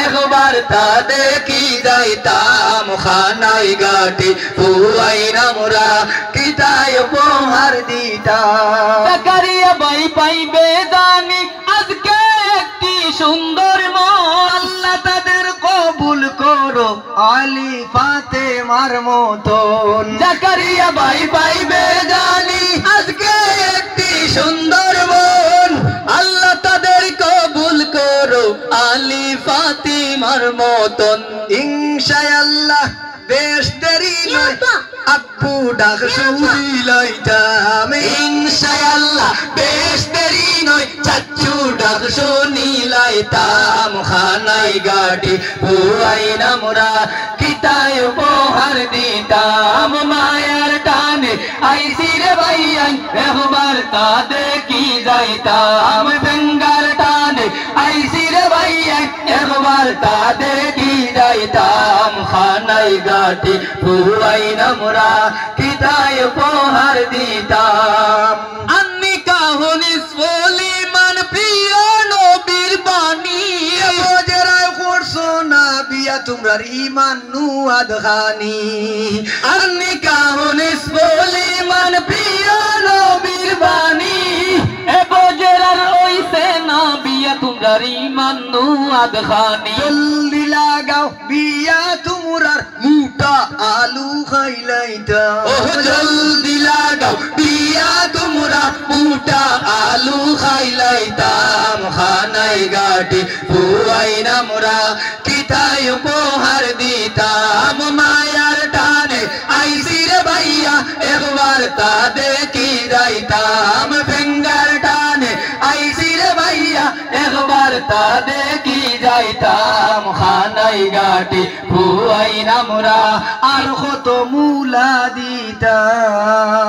একবার তা দেখি যাইতাম খানাই ঘাটে পুয়াইনা মোরা কিতায় উপহার দিতাম জাকারিয়া ভাই পাইবে জানি আজকে একটি সুন্দর মন আল্লাহ তাদের কবুল করো আলী ফাতেমার মতন জাকারিয়া ভাই পাইবে জানি আজকে একটি সুন্দর মন আল্লাহ তাদের কবুল করো আলী ফাতিমার মতন ইনশাআল্লাহ বেশ দেরি নয় আব্বু ডাক শুনিলাইতাম ইনশাআল্লাহ বেশ দেরি নয় চাচু ডাক শুনিলাইতাম খানাই গাটি পুয়াইনা মোরা কিতায় উপহার দিতাম মায়ার টানে আইসি রে ভাইয়াই একবার তা দেখি যাইতাম বেঙ্গাল টানে আইসি রে ভাইয়াই একবার তা দেখি যাইতাম খানাই গাটি পুয়াইনা মোরা কিতায় উপহার দিতাম আন্নি কাহনি সলিমান প্রিয় নবীর বাণী বজরায় করছো না বিয়া তোমরার ইমান নুয়াদ খানি আন্নি কাহনি সলিমান প্রিয় নবীর বাণী এ বজরার ওইসে না বিয়া তোমরার ইমান নুয়াদ খানি জলদি লাগাও বিয়া তোমরার মুটা আলু খাইলাইতাম ও জলদি লাগাও বিয়া তোমরা মুটা আলু খাইলাইতাম খানাই গাটি পুয়াইনা মোরা কিতায় উপহার দিতাম মায়ার টানে আইসি রে ভাইয়া একবার তা দেখি যাইতাম ফিঙ্গার টানে আইসি রে ভাইয়া একবার তা দেখি যাইতাম খানাই গাটি পুয়াইনা মোরা আর কত মুলা দিতাম।